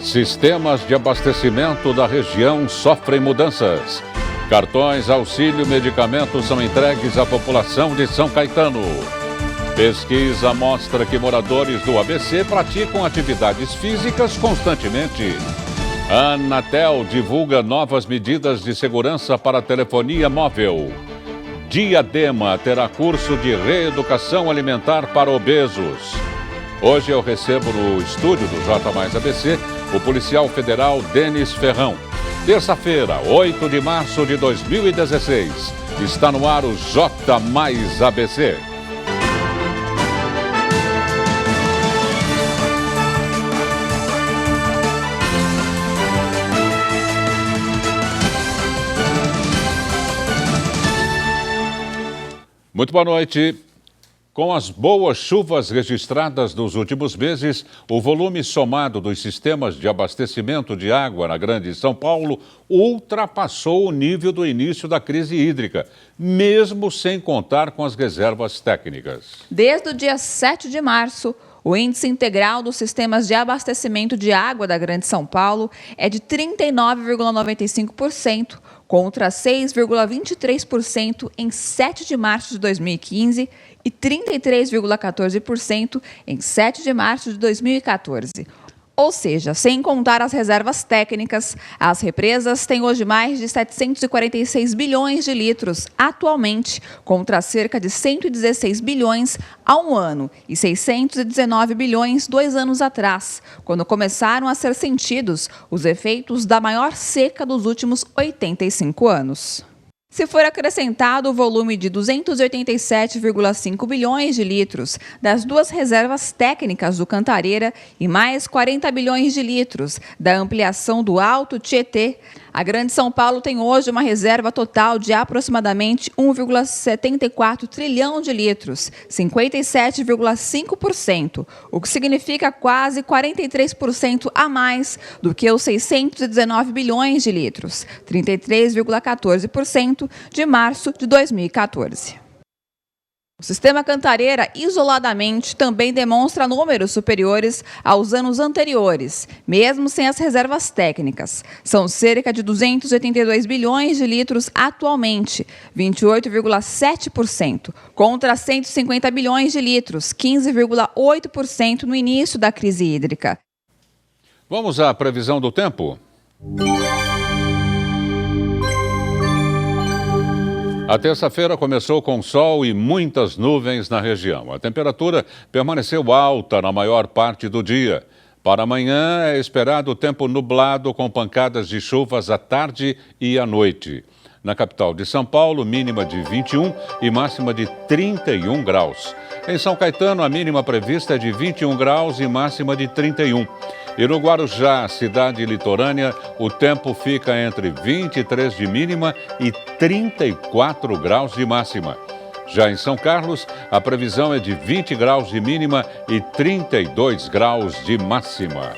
Sistemas de abastecimento da região sofrem mudanças. Cartões, auxílio, medicamentos são entregues à população de São Caetano. Pesquisa mostra que moradores do ABC praticam atividades físicas constantemente. A Anatel divulga novas medidas de segurança para a telefonia móvel. Diadema terá curso de reeducação alimentar para obesos. Hoje eu recebo no estúdio do J ABC o policial federal Denis Ferrão. Terça-feira, 8 de março de 2016. Está no ar o J mais ABC. Muito boa noite. Com as boas chuvas registradas nos últimos meses, o volume somado dos sistemas de abastecimento de água na Grande São Paulo ultrapassou o nível do início da crise hídrica, mesmo sem contar com as reservas técnicas. Desde o dia 7 de março, o índice integral dos sistemas de abastecimento de água da Grande São Paulo é de 39,95%, contra 6,23% em 7 de março de 2015 e 33,14% em 7 de março de 2014. Ou seja, sem contar as reservas técnicas, as represas têm hoje mais de 746 bilhões de litros atualmente, contra cerca de 116 bilhões há um ano e 619 bilhões 2 anos atrás, quando começaram a ser sentidos os efeitos da maior seca dos últimos 85 anos. Se for acrescentado o volume de 287,5 bilhões de litros das duas reservas técnicas do Cantareira e mais 40 bilhões de litros da ampliação do Alto Tietê, a Grande São Paulo tem hoje uma reserva total de aproximadamente 1,74 trilhão de litros, 57,5%, o que significa quase 43% a mais do que os 619 bilhões de litros, 33,14% de março de 2014. O sistema Cantareira, isoladamente, também demonstra números superiores aos anos anteriores, mesmo sem as reservas técnicas. São cerca de 282 bilhões de litros atualmente, 28,7%, contra 150 bilhões de litros, 15,8% no início da crise hídrica. Vamos à previsão do tempo? A terça-feira começou com sol e muitas nuvens na região. A temperatura permaneceu alta na maior parte do dia. Para amanhã é esperado tempo nublado com pancadas de chuvas à tarde e à noite. Na capital de São Paulo, mínima de 21 e máxima de 31 graus. Em São Caetano, a mínima prevista é de 21 graus e máxima de 31. E no Guarujá, cidade litorânea, o tempo fica entre 23 de mínima e 34 graus de máxima. Já em São Carlos, a previsão é de 20 graus de mínima e 32 graus de máxima.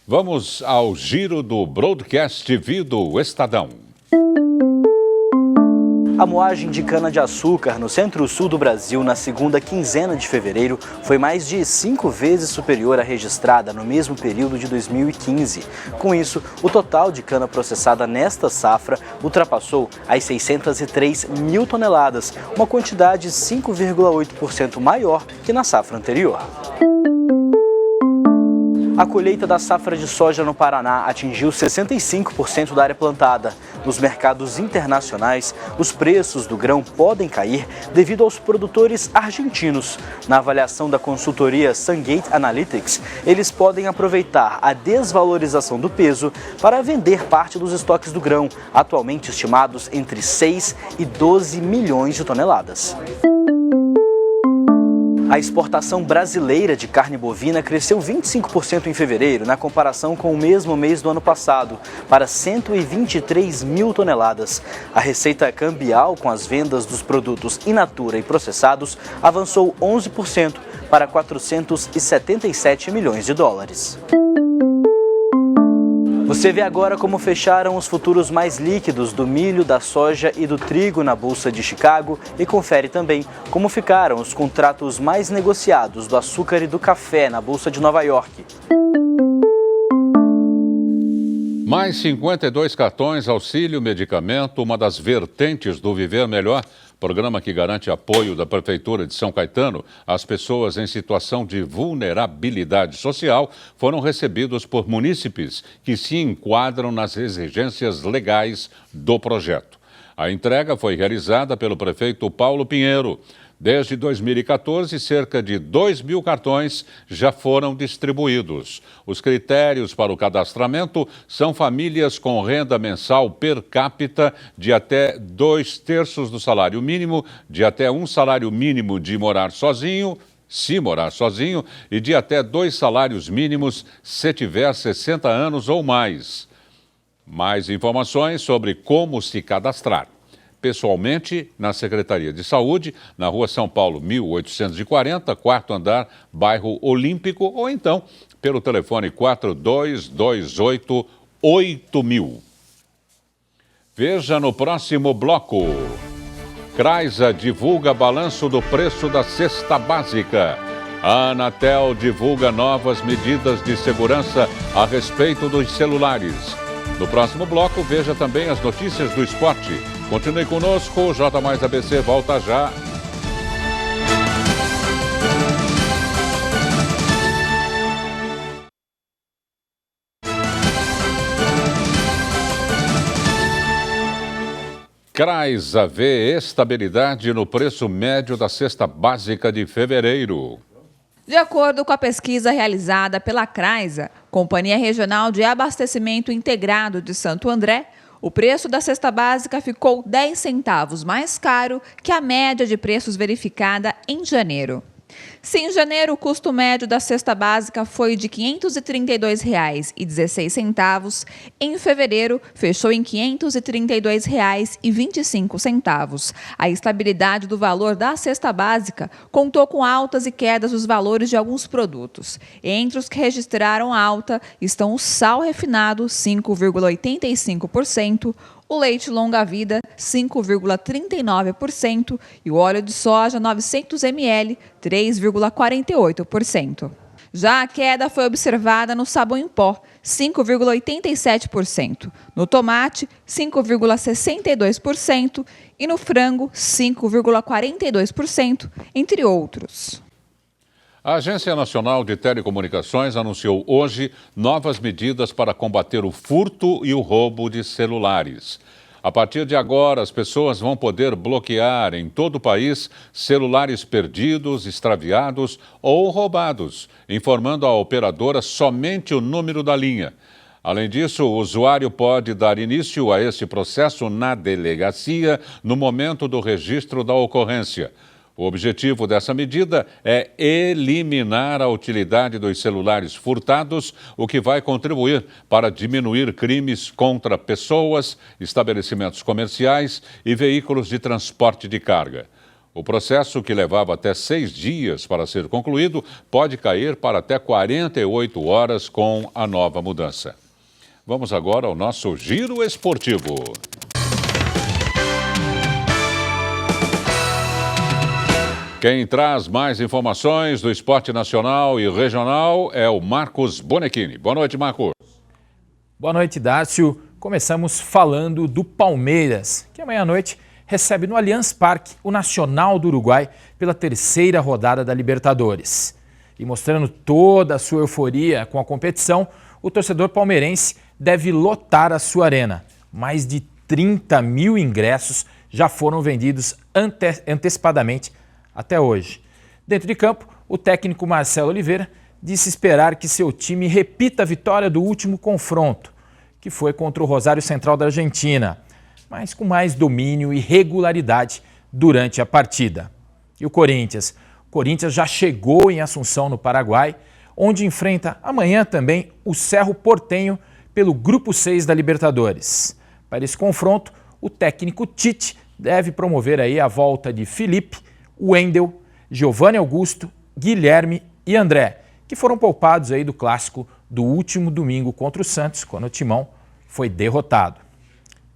Vamos ao giro do Broadcast TV do Estadão. A moagem de cana-de-açúcar no centro-sul do Brasil na segunda quinzena de fevereiro foi mais de 5 vezes superior à registrada no mesmo período de 2015. Com isso, o total de cana processada nesta safra ultrapassou as 603 mil toneladas, uma quantidade 5,8% maior que na safra anterior. A colheita da safra de soja no Paraná atingiu 65% da área plantada. Nos mercados internacionais, os preços do grão podem cair devido aos produtores argentinos. Na avaliação da consultoria Sungate Analytics, eles podem aproveitar a desvalorização do peso para vender parte dos estoques do grão, atualmente estimados entre 6 e 12 milhões de toneladas. A exportação brasileira de carne bovina cresceu 25% em fevereiro, na comparação com o mesmo mês do ano passado, para 123 mil toneladas. A receita cambial com as vendas dos produtos in natura e processados avançou 11% para 477 milhões de dólares. Você vê agora como fecharam os futuros mais líquidos do milho, da soja e do trigo na Bolsa de Chicago e confere também como ficaram os contratos mais negociados do açúcar e do café na Bolsa de Nova York. Mais 52 cartões, auxílio, medicamento, uma das vertentes do Viver Melhor, programa que garante apoio da Prefeitura de São Caetano às pessoas em situação de vulnerabilidade social, foram recebidos por munícipes que se enquadram nas exigências legais do projeto. A entrega foi realizada pelo prefeito Paulo Pinheiro. Desde 2014, cerca de 2.000 cartões já foram distribuídos. Os critérios para o cadastramento são famílias com renda mensal per capita de até 2/3 do salário mínimo, de até um salário mínimo de morar sozinho, se morar sozinho, e de até 2 salários mínimos se tiver 60 anos ou mais. Mais informações sobre como se cadastrar. Pessoalmente, na Secretaria de Saúde, na Rua São Paulo, 1840, 4º andar, bairro Olímpico, ou então pelo telefone 4228-8000. Veja no próximo bloco. Craiza divulga balanço do preço da cesta básica. A Anatel divulga novas medidas de segurança a respeito dos celulares. No próximo bloco, veja também as notícias do esporte. Continue conosco, o J+ABC volta já. Craiza vê estabilidade no preço médio da cesta básica de fevereiro. De acordo com a pesquisa realizada pela Craiza, Companhia Regional de Abastecimento Integrado de Santo André, o preço da cesta básica ficou 10 centavos mais caro que a média de preços verificada em janeiro. Se em janeiro o custo médio da cesta básica foi de R$ 532,16, em fevereiro fechou em R$ 532,25. A estabilidade do valor da cesta básica contou com altas e quedas nos valores de alguns produtos. Entre os que registraram alta estão o sal refinado, 5,85%, o leite longa-vida, 5,39%, e o óleo de soja, 900 ml, 3,48%. Já a queda foi observada no sabão em pó, 5,87%, no tomate, 5,62% e no frango, 5,42%, entre outros. A Agência Nacional de Telecomunicações anunciou hoje novas medidas para combater o furto e o roubo de celulares. A partir de agora, as pessoas vão poder bloquear em todo o país celulares perdidos, extraviados ou roubados, informando à operadora somente o número da linha. Além disso, o usuário pode dar início a esse processo na delegacia no momento do registro da ocorrência. O objetivo dessa medida é eliminar a utilidade dos celulares furtados, o que vai contribuir para diminuir crimes contra pessoas, estabelecimentos comerciais e veículos de transporte de carga. O processo, que levava até 6 dias para ser concluído, pode cair para até 48 horas com a nova mudança. Vamos agora ao nosso Giro Esportivo. Quem traz mais informações do esporte nacional e regional é o Marcos Bonechini. Boa noite, Marcos. Boa noite, Dácio. Começamos falando do Palmeiras, que amanhã à noite recebe no Allianz Parque o Nacional do Uruguai pela 3ª rodada da Libertadores. E mostrando toda a sua euforia com a competição, o torcedor palmeirense deve lotar a sua arena. Mais de 30 mil ingressos já foram vendidos antecipadamente até hoje. Dentro de campo, o técnico Marcelo Oliveira disse esperar que seu time repita a vitória do último confronto, que foi contra o Rosário Central da Argentina, mas com mais domínio e regularidade durante a partida. E o Corinthians? O Corinthians já chegou em Assunção, no Paraguai, onde enfrenta amanhã também o Cerro Porteño pelo Grupo 6 da Libertadores. Para esse confronto, o técnico Tite deve promover aí a volta de Felipe, Wendel, Giovanni Augusto, Guilherme e André, que foram poupados aí do clássico do último domingo contra o Santos, quando o Timão foi derrotado.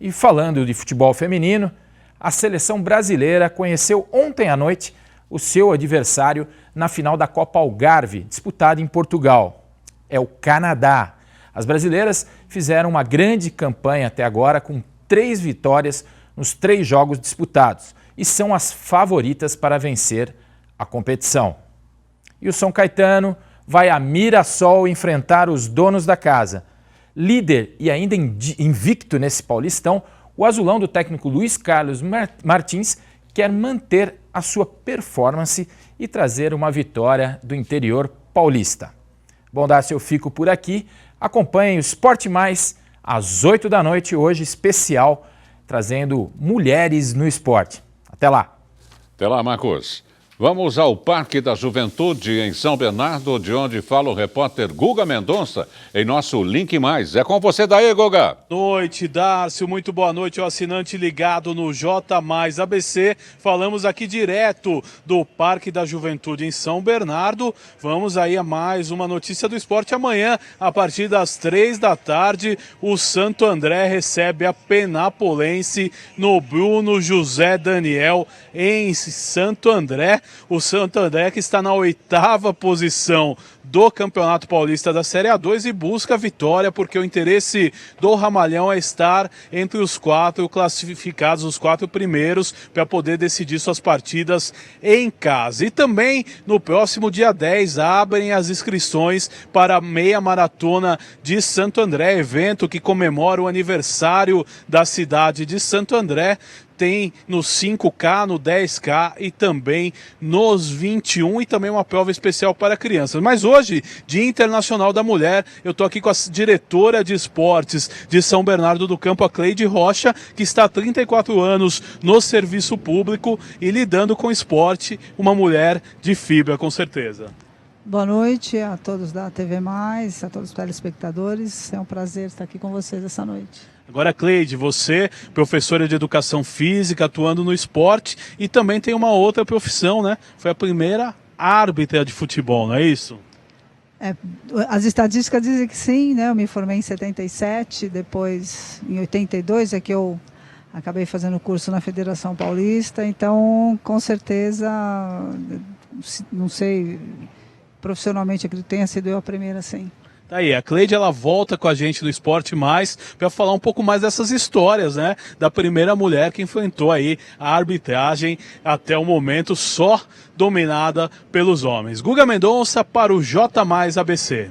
E falando de futebol feminino, a seleção brasileira conheceu ontem à noite o seu adversário na final da Copa Algarve, disputada em Portugal. É o Canadá. As brasileiras fizeram uma grande campanha até agora, com 3 vitórias nos 3 jogos disputados e são as favoritas para vencer a competição. E o São Caetano vai a Mirassol enfrentar os donos da casa. Líder e ainda invicto nesse Paulistão, o azulão do técnico Luiz Carlos Martins quer manter a sua performance e trazer uma vitória do interior paulista. Bom, Dácio, eu fico por aqui. Acompanhe o Esporte Mais às 8 da noite, hoje especial, trazendo mulheres no esporte. Até lá. Até lá, Marcos. Vamos ao Parque da Juventude, em São Bernardo, de onde fala o repórter Guga Mendonça, em nosso Link Mais. É com você daí, Guga. Boa noite, Dácio. Muito boa noite ao assinante ligado no J Mais ABC. Falamos aqui direto do Parque da Juventude, em São Bernardo. Vamos aí a mais uma notícia do esporte. Amanhã, a partir das 3 da tarde, o Santo André recebe a Penapolense no Bruno José Daniel, em Santo André. O Santo André, que está na 8ª posição do Campeonato Paulista da Série A2 e busca a vitória, porque o interesse do Ramalhão é estar entre os 4 classificados, os 4 primeiros, para poder decidir suas partidas em casa. E também no próximo dia 10 abrem as inscrições para a meia maratona de Santo André, evento que comemora o aniversário da cidade de Santo André. Tem no 5K, no 10K e também nos 21 e também uma prova especial para crianças. Mas hoje, Dia Internacional da Mulher, eu estou aqui com a diretora de esportes de São Bernardo do Campo, a Cleide Rocha, que está há 34 anos no serviço público e lidando com esporte, uma mulher de fibra, com certeza. Boa noite a todos da TV Mais, a todos os telespectadores. É um prazer estar aqui com vocês essa noite. Agora, Cleide, você, professora de Educação Física, atuando no esporte e também tem uma outra profissão, né? Foi a primeira árbitra de futebol, não é isso? As estatísticas dizem que sim, né? Eu me formei em 77, depois em 82 é que eu acabei fazendo curso na Federação Paulista, então com certeza, não sei, profissionalmente acredito que tenha sido eu a primeira, sim. Tá aí, a Cleide, ela volta com a gente do Esporte Mais para falar um pouco mais dessas histórias, né? Da primeira mulher que enfrentou aí a arbitragem até o momento só dominada pelos homens. Guga Mendonça para o J Mais ABC.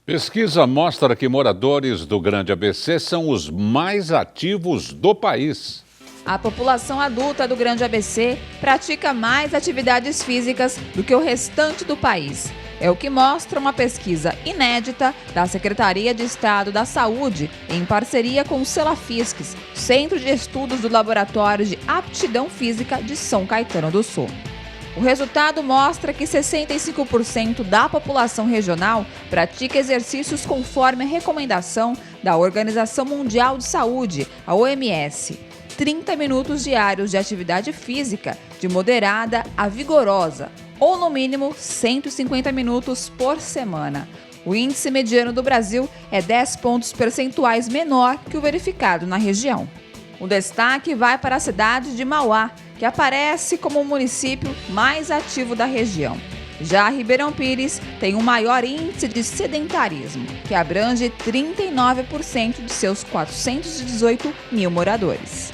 Pesquisa mostra que moradores do Grande ABC são os mais ativos do país. A população adulta do Grande ABC pratica mais atividades físicas do que o restante do país. É o que mostra uma pesquisa inédita da Secretaria de Estado da Saúde, em parceria com o Celafisques, Centro de Estudos do Laboratório de Aptidão Física de São Caetano do Sul. O resultado mostra que 65% da população regional pratica exercícios conforme a recomendação da Organização Mundial de Saúde, a OMS. 30 minutos diários de atividade física, de moderada a vigorosa, ou no mínimo 150 minutos por semana. O índice mediano do Brasil é 10 pontos percentuais menor que o verificado na região. O destaque vai para a cidade de Mauá, que aparece como o município mais ativo da região. Já Ribeirão Pires tem o maior índice de sedentarismo, que abrange 39% de seus 418 mil moradores.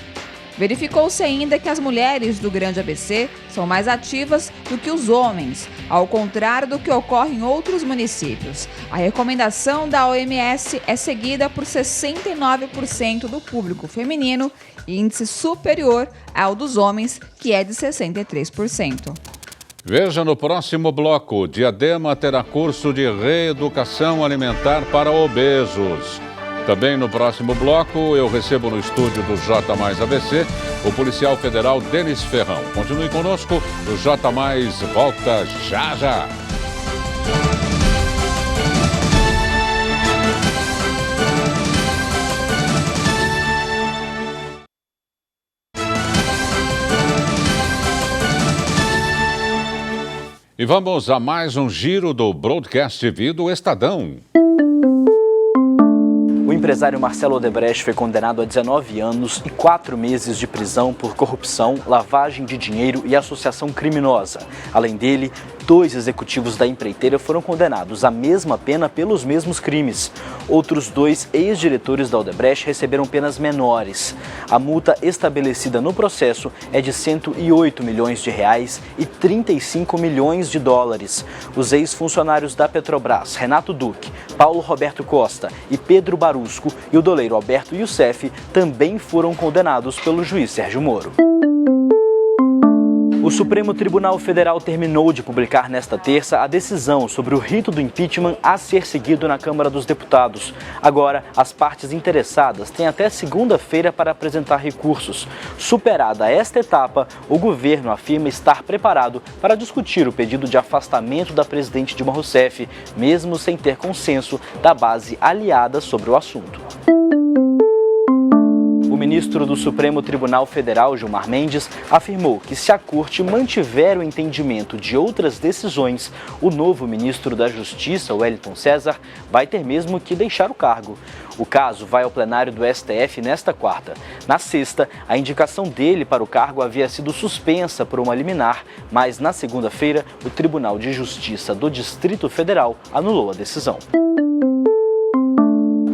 Verificou-se ainda que as mulheres do Grande ABC são mais ativas do que os homens, ao contrário do que ocorre em outros municípios. A recomendação da OMS é seguida por 69% do público feminino, índice superior ao dos homens, que é de 63%. Veja no próximo bloco, Diadema terá curso de reeducação alimentar para obesos. Também no próximo bloco, eu recebo no estúdio do J Mais ABC o policial federal Denis Ferrão. Continue conosco, o J Mais volta já já. E vamos a mais um giro do Broadcast TV do Estadão. O empresário Marcelo Odebrecht foi condenado a 19 anos e 4 meses de prisão por corrupção, lavagem de dinheiro e associação criminosa. Além dele, 2 executivos da empreiteira foram condenados à mesma pena pelos mesmos crimes. Outros 2 ex-diretores da Odebrecht receberam penas menores. A multa estabelecida no processo é de 108 milhões de reais e 35 milhões de dólares. Os ex-funcionários da Petrobras, Renato Duque, Paulo Roberto Costa e Pedro Barusco e o doleiro Alberto Youssef também foram condenados pelo juiz Sérgio Moro. O Supremo Tribunal Federal terminou de publicar nesta terça a decisão sobre o rito do impeachment a ser seguido na Câmara dos Deputados. Agora, as partes interessadas têm até segunda-feira para apresentar recursos. Superada esta etapa, o governo afirma estar preparado para discutir o pedido de afastamento da presidente Dilma Rousseff, mesmo sem ter consenso da base aliada sobre o assunto. O ministro do Supremo Tribunal Federal, Gilmar Mendes, afirmou que se a Corte mantiver o entendimento de outras decisões, o novo ministro da Justiça, Wellington César, vai ter mesmo que deixar o cargo. O caso vai ao plenário do STF nesta quarta. Na sexta, a indicação dele para o cargo havia sido suspensa por uma liminar, mas na segunda-feira, o Tribunal de Justiça do Distrito Federal anulou a decisão.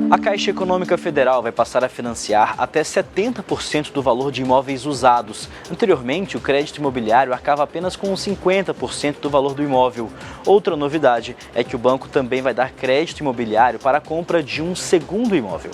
A Caixa Econômica Federal vai passar a financiar até 70% do valor de imóveis usados. Anteriormente, o crédito imobiliário arcava apenas com 50% do valor do imóvel. Outra novidade é que o banco também vai dar crédito imobiliário para a compra de um segundo imóvel.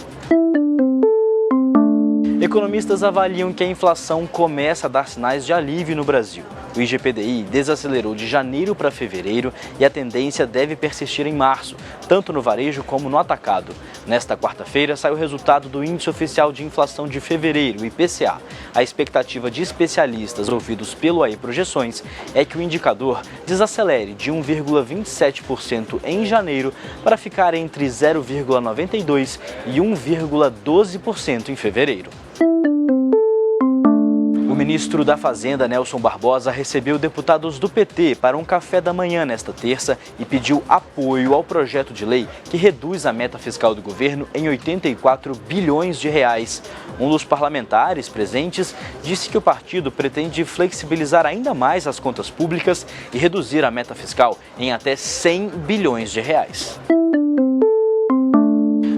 Economistas avaliam que a inflação começa a dar sinais de alívio no Brasil. O IGPDI desacelerou de janeiro para fevereiro e a tendência deve persistir em março, tanto no varejo como no atacado. Nesta quarta-feira, sai o resultado do Índice Oficial de Inflação de Fevereiro, o IPCA. A expectativa de especialistas ouvidos pelo AI Projeções é que o indicador desacelere de 1,27% em janeiro para ficar entre 0,92% e 1,12% em fevereiro. O ministro da Fazenda, Nelson Barbosa, recebeu deputados do PT para um café da manhã nesta terça e pediu apoio ao projeto de lei que reduz a meta fiscal do governo em 84 bilhões de reais. Um dos parlamentares presentes disse que o partido pretende flexibilizar ainda mais as contas públicas e reduzir a meta fiscal em até 100 bilhões de reais.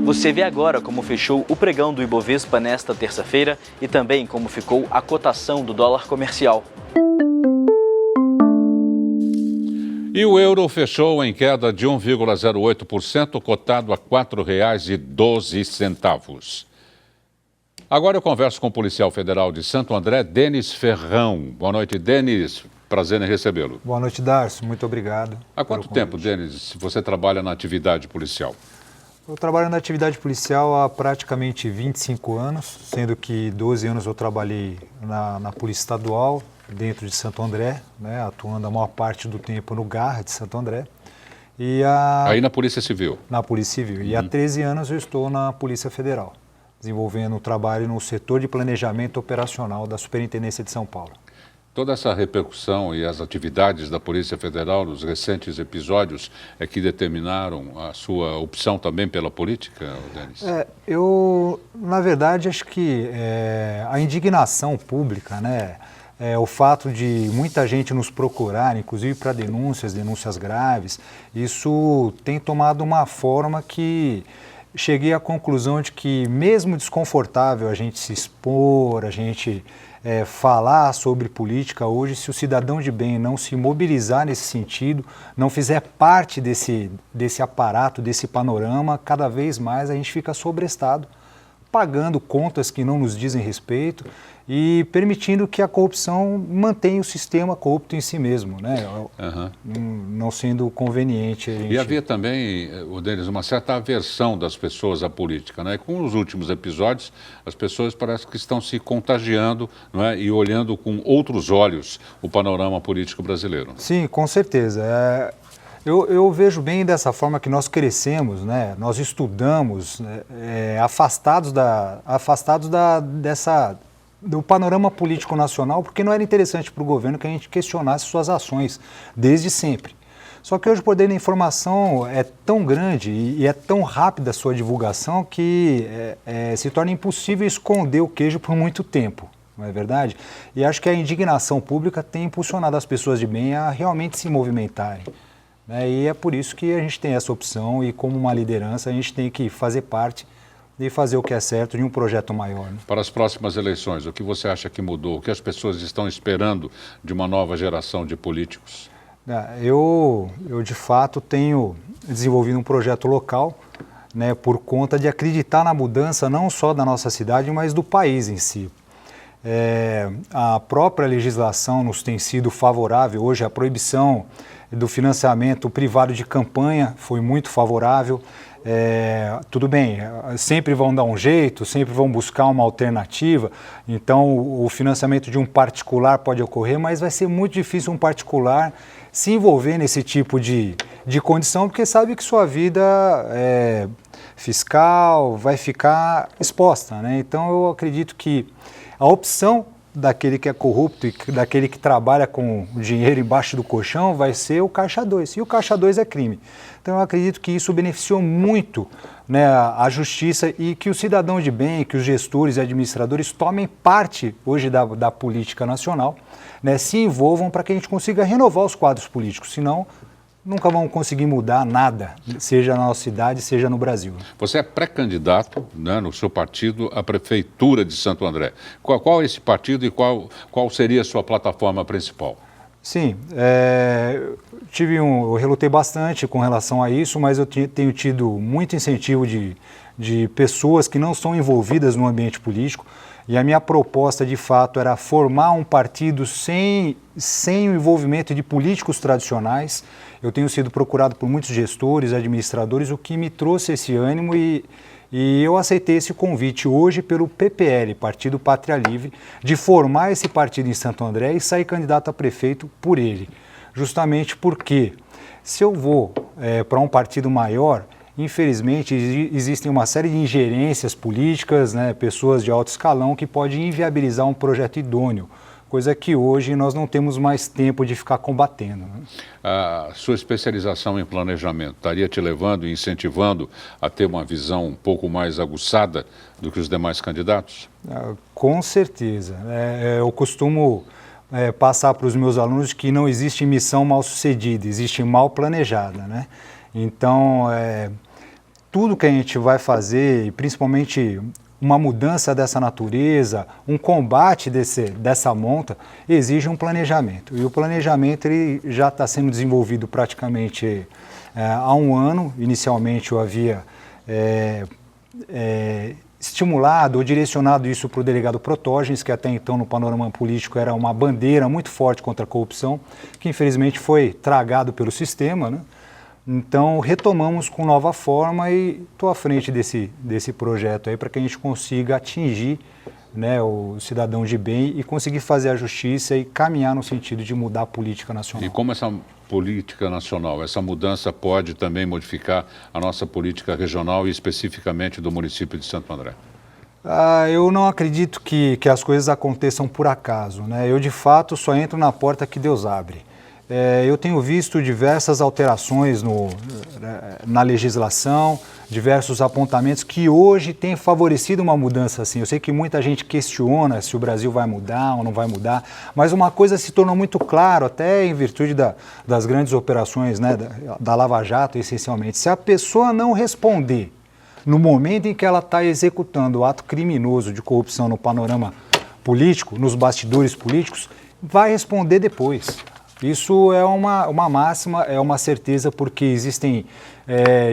Você vê agora como fechou o pregão do Ibovespa nesta terça-feira e também como ficou a cotação do dólar comercial. E o euro fechou em queda de 1,08%, cotado a R$ 4,12. Agora eu converso com o policial federal de Santo André, Denis Ferrão. Boa noite, Denis. Prazer em recebê-lo. Boa noite, Darcio. Muito obrigado. Há quanto tempo, Denis, você trabalha na atividade policial? Eu trabalho na atividade policial há praticamente 25 anos, sendo que 12 anos eu trabalhei na Polícia Estadual, dentro de Santo André, né, atuando a maior parte do tempo no GAR de Santo André. Aí na Polícia Civil? Na Polícia Civil. E há 13 anos eu estou na Polícia Federal, desenvolvendo trabalho no setor de planejamento operacional da Superintendência de São Paulo. Toda essa repercussão e as atividades da Polícia Federal nos recentes episódios é que determinaram a sua opção também pela política, Denis? Eu, na verdade, acho que a indignação pública, né, o fato de muita gente nos procurar, inclusive para denúncias graves, isso tem tomado uma forma que cheguei à conclusão de que, mesmo desconfortável a gente se expor, a gente falar sobre política hoje, se o cidadão de bem não se mobilizar nesse sentido, não fizer parte desse aparato, desse panorama, cada vez mais a gente fica sobrestado, pagando contas que não nos dizem respeito e permitindo que a corrupção mantenha o sistema corrupto em si mesmo, né? Não sendo conveniente. E havia também, Denis, uma certa aversão das pessoas à política, né? Com os últimos episódios, as pessoas parecem que estão se contagiando, não é? E olhando com outros olhos o panorama político brasileiro. Sim, com certeza. Eu vejo bem dessa forma que nós crescemos, né? Nós estudamos, afastados do panorama político nacional, porque não era interessante para o governo que a gente questionasse suas ações desde sempre. Só que hoje o poder da informação é tão grande e é tão rápida a sua divulgação que se torna impossível esconder o queijo por muito tempo. não é verdade? E acho que a indignação pública tem impulsionado as pessoas de bem a realmente se movimentarem. Né? E é por isso que a gente tem essa opção e, como uma liderança, a gente tem que fazer parte e fazer o que é certo de um projeto maior. Né? Para as próximas eleições, o que você acha que mudou? O que as pessoas estão esperando de uma nova geração de políticos? Eu de fato, tenho desenvolvido um projeto local, né, por conta de acreditar na mudança não só da nossa cidade, mas do país em si. A própria legislação nos tem sido favorável. Hoje a proibição do financiamento privado de campanha foi muito favorável. Tudo bem, sempre vão dar um jeito, sempre vão buscar uma alternativa, então o financiamento de um particular pode ocorrer, mas vai ser muito difícil um particular se envolver nesse tipo de condição, porque sabe que sua vida fiscal vai ficar exposta, né? Então eu acredito que a opção daquele que é corrupto e daquele que trabalha com dinheiro embaixo do colchão vai ser o Caixa 2, e o Caixa 2 é crime. Então eu acredito que isso beneficiou muito, né, a justiça, e que o cidadão de bem, que os gestores e administradores tomem parte hoje da política nacional, né, se envolvam para que a gente consiga renovar os quadros políticos, senão nunca vão conseguir mudar nada, seja na nossa cidade, seja no Brasil. Você é pré-candidato, né, no seu partido à Prefeitura de Santo André. Qual é esse partido e qual seria a sua plataforma principal? Sim, eu relutei bastante com relação a isso, mas eu tenho tido muito incentivo de pessoas que não são envolvidas no ambiente político, e a minha proposta de fato era formar um partido sem o envolvimento de políticos tradicionais. Eu tenho sido procurado por muitos gestores, administradores, o que me trouxe esse ânimo, e eu aceitei esse convite hoje pelo PPL, Partido Pátria Livre, de formar esse partido em Santo André e sair candidato a prefeito por ele. Justamente porque, se eu vou para um partido maior, infelizmente existem uma série de ingerências políticas, né, pessoas de alto escalão que podem inviabilizar um projeto idôneo, coisa que hoje nós não temos mais tempo de ficar combatendo. Né? A sua especialização em planejamento estaria te levando e incentivando a ter uma visão um pouco mais aguçada do que os demais candidatos? Com certeza. Eu costumo passar para os meus alunos que não existe missão mal sucedida, existe mal planejada, né? Então, tudo que a gente vai fazer, e principalmente uma mudança dessa natureza, um combate dessa monta, exige um planejamento. E o planejamento ele já está sendo desenvolvido praticamente há um ano. Inicialmente eu havia estimulado ou direcionado isso para o delegado Protógenes, que até então no panorama político era uma bandeira muito forte contra a corrupção, que infelizmente foi tragado pelo sistema, né? Então, retomamos com nova forma e estou à frente desse projeto aí para que a gente consiga atingir, né, o cidadão de bem e conseguir fazer a justiça e caminhar no sentido de mudar a política nacional. E como essa política nacional, essa mudança pode também modificar a nossa política regional e especificamente do município de Santo André? Eu não acredito que as coisas aconteçam por acaso, né? Eu, de fato, só entro na porta que Deus abre. Eu tenho visto diversas alterações na legislação, diversos apontamentos que hoje têm favorecido uma mudança assim. Eu sei que muita gente questiona se o Brasil vai mudar ou não vai mudar, mas uma coisa se tornou muito claro, até em virtude das grandes operações, né, da Lava Jato, essencialmente. Se a pessoa não responder no momento em que ela está executando o ato criminoso de corrupção no panorama político, nos bastidores políticos, vai responder depois. Isso é uma máxima, é uma certeza, porque existem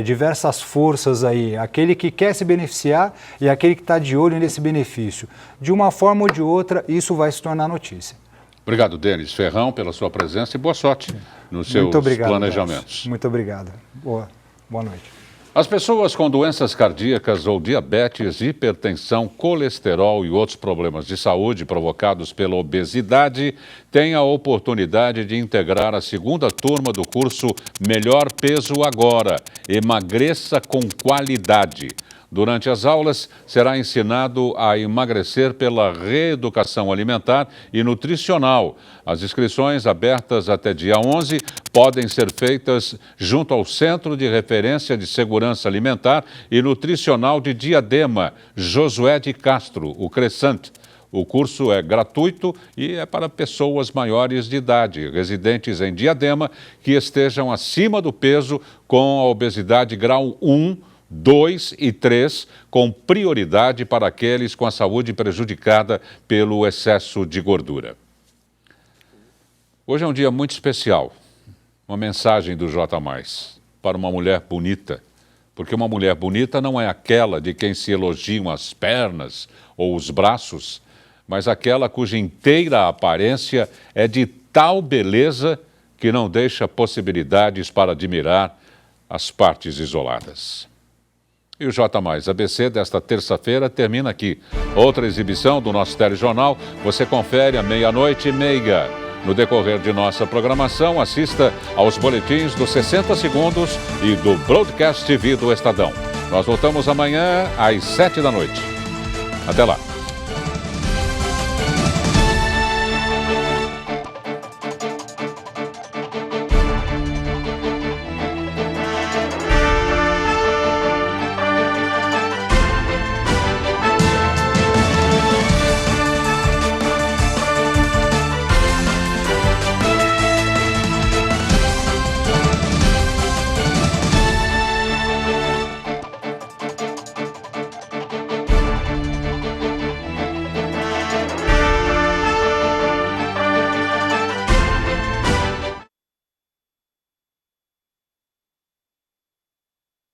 diversas forças aí, aquele que quer se beneficiar e aquele que está de olho nesse benefício. De uma forma ou de outra, isso vai se tornar notícia. Obrigado, Denis Ferrão, pela sua presença e boa sorte nos seus planejamentos. Muito obrigado. Boa noite. As pessoas com doenças cardíacas ou diabetes, hipertensão, colesterol e outros problemas de saúde provocados pela obesidade têm a oportunidade de integrar a segunda turma do curso Melhor Peso Agora. Emagreça com qualidade. Durante as aulas, será ensinado a emagrecer pela reeducação alimentar e nutricional. As inscrições, abertas até dia 11, podem ser feitas junto ao Centro de Referência de Segurança Alimentar e Nutricional de Diadema, Josué de Castro, o Crescent. O curso é gratuito e é para pessoas maiores de idade, residentes em Diadema, que estejam acima do peso com a obesidade grau 1, 2 e 3, com prioridade para aqueles com a saúde prejudicada pelo excesso de gordura. Hoje é um dia muito especial. Uma mensagem do J+, para uma mulher bonita. Porque uma mulher bonita não é aquela de quem se elogiam as pernas ou os braços, mas aquela cuja inteira aparência é de tal beleza que não deixa possibilidades para admirar as partes isoladas. E o J+ ABC desta terça-feira termina aqui. Outra exibição do nosso telejornal você confere à 00:30. No decorrer de nossa programação, assista aos boletins dos 60 segundos e do Broadcast TV do Estadão. Nós voltamos amanhã às 7 da noite. Até lá.